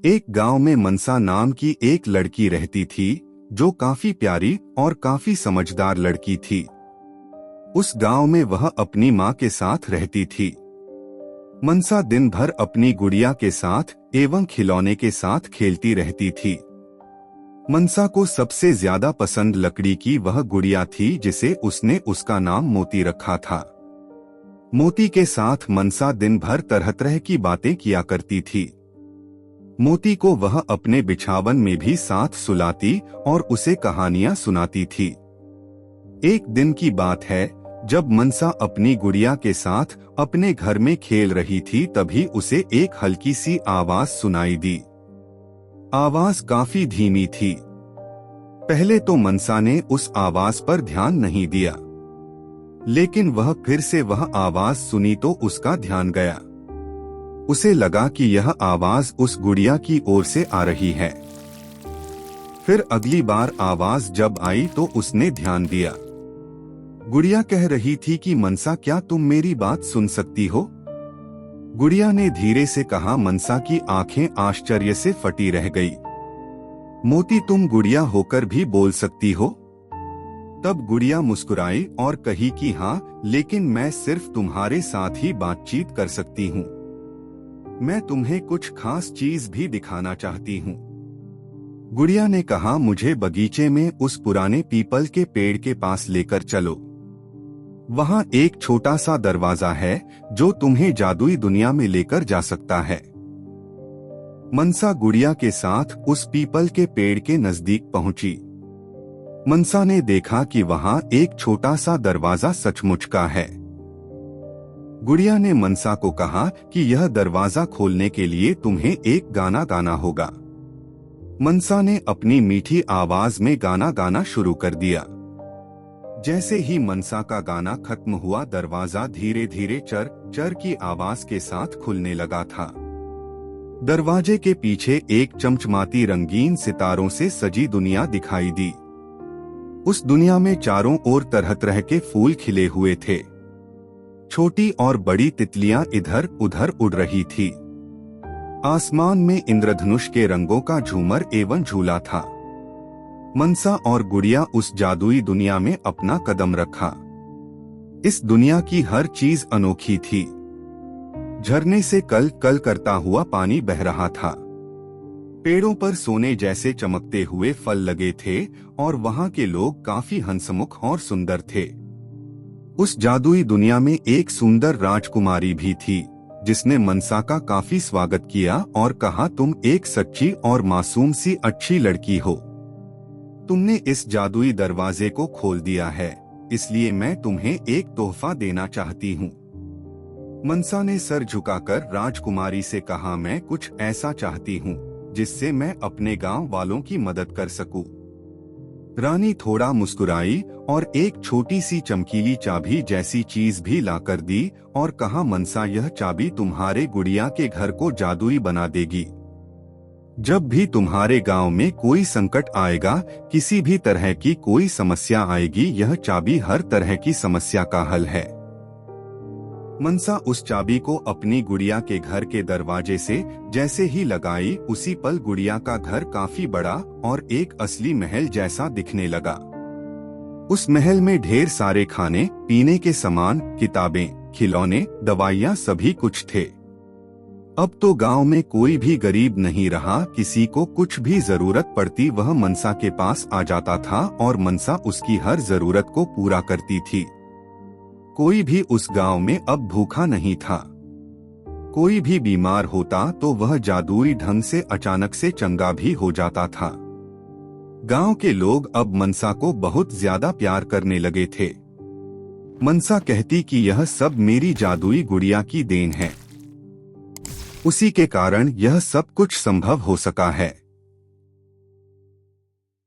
एक गांव में मनसा नाम की एक लड़की रहती थी जो काफी प्यारी और काफी समझदार लड़की थी। उस गांव में वह अपनी माँ के साथ रहती थी। मनसा दिन भर अपनी गुड़िया के साथ एवं खिलौने के साथ खेलती रहती थी। मनसा को सबसे ज्यादा पसंद लकड़ी की वह गुड़िया थी जिसे उसने उसका नाम मोती रखा था। मोती के साथ मनसा दिन भर तरह तरह की बातें किया करती थी। मोती को वह अपने बिछावन में भी साथ सुलाती और उसे कहानियां सुनाती थी। एक दिन की बात है, जब मनसा अपनी गुड़िया के साथ अपने घर में खेल रही थी तभी उसे एक हल्की सी आवाज सुनाई दी। आवाज काफी धीमी थी। पहले तो मनसा ने उस आवाज पर ध्यान नहीं दिया, लेकिन वह फिर से वह आवाज सुनी तो उसका ध्यान गया। उसे लगा कि यह आवाज उस गुड़िया की ओर से आ रही है। फिर अगली बार आवाज जब आई तो उसने ध्यान दिया। गुड़िया कह रही थी कि मनसा, क्या तुम मेरी बात सुन सकती हो? गुड़िया ने धीरे से कहा। मनसा की आंखें आश्चर्य से फटी रह गई। मोती, तुम गुड़िया होकर भी बोल सकती हो? तब गुड़िया मुस्कुराई और कही कि हाँ, लेकिन मैं सिर्फ तुम्हारे साथ ही बातचीत कर सकती हूँ। मैं तुम्हें कुछ खास चीज भी दिखाना चाहती हूँ। गुड़िया ने कहा, मुझे बगीचे में उस पुराने पीपल के पेड़ के पास लेकर चलो। वहाँ एक छोटा सा दरवाजा है जो तुम्हें जादुई दुनिया में लेकर जा सकता है। मनसा गुड़िया के साथ उस पीपल के पेड़ के नजदीक पहुंची। मनसा ने देखा कि वहाँ एक छोटा सा दरवाजा सचमुच का है। गुड़िया ने मनसा को कहा कि यह दरवाजा खोलने के लिए तुम्हें एक गाना गाना होगा। मनसा ने अपनी मीठी आवाज में गाना गाना शुरू कर दिया। जैसे ही मनसा का गाना खत्म हुआ, दरवाजा धीरे धीरे चर चर की आवाज के साथ खुलने लगा था। दरवाजे के पीछे एक चमचमाती रंगीन सितारों से सजी दुनिया दिखाई दी। उस दुनिया में चारों ओर तरह तरह के फूल खिले हुए थे। छोटी और बड़ी तितलियां इधर उधर उड़ रही थी। आसमान में इंद्रधनुष के रंगों का झूमर एवं झूला था। मनसा और गुड़िया उस जादुई दुनिया में अपना कदम रखा। इस दुनिया की हर चीज अनोखी थी। झरने से कल कल करता हुआ पानी बह रहा था। पेड़ों पर सोने जैसे चमकते हुए फल लगे थे और वहाँ के लोग काफी हंसमुख और सुंदर थे। उस जादुई दुनिया में एक सुंदर राजकुमारी भी थी जिसने मनसा का काफी स्वागत किया और कहा, तुम एक सच्ची और मासूम सी अच्छी लड़की हो। तुमने इस जादुई दरवाजे को खोल दिया है, इसलिए मैं तुम्हें एक तोहफा देना चाहती हूँ। मनसा ने सर झुकाकर राजकुमारी से कहा, मैं कुछ ऐसा चाहती हूँ जिससे मैं अपने गांव वालों की मदद कर सकूं। रानी थोड़ा मुस्कुराई और एक छोटी सी चमकीली चाबी जैसी चीज भी लाकर दी और कहा, मनसा, यह चाबी तुम्हारे गुड़िया के घर को जादुई बना देगी। जब भी तुम्हारे गांव में कोई संकट आएगा, किसी भी तरह की कोई समस्या आएगी, यह चाबी हर तरह की समस्या का हल है। मनसा उस चाबी को अपनी गुड़िया के घर के दरवाजे से जैसे ही लगाई, उसी पल गुड़िया का घर काफी बड़ा और एक असली महल जैसा दिखने लगा। उस महल में ढेर सारे खाने पीने के सामान, किताबें, खिलौने, दवाइयाँ सभी कुछ थे। अब तो गांव में कोई भी गरीब नहीं रहा। किसी को कुछ भी जरूरत पड़ती वह मनसा के पास आ जाता था और मनसा उसकी हर जरूरत को पूरा करती थी। कोई भी उस गांव में अब भूखा नहीं था। कोई भी बीमार होता तो वह जादुई ढंग से अचानक से चंगा भी हो जाता था। गांव के लोग अब मनसा को बहुत ज्यादा प्यार करने लगे थे। मनसा कहती कि यह सब मेरी जादुई गुड़िया की देन है। उसी के कारण यह सब कुछ संभव हो सका है।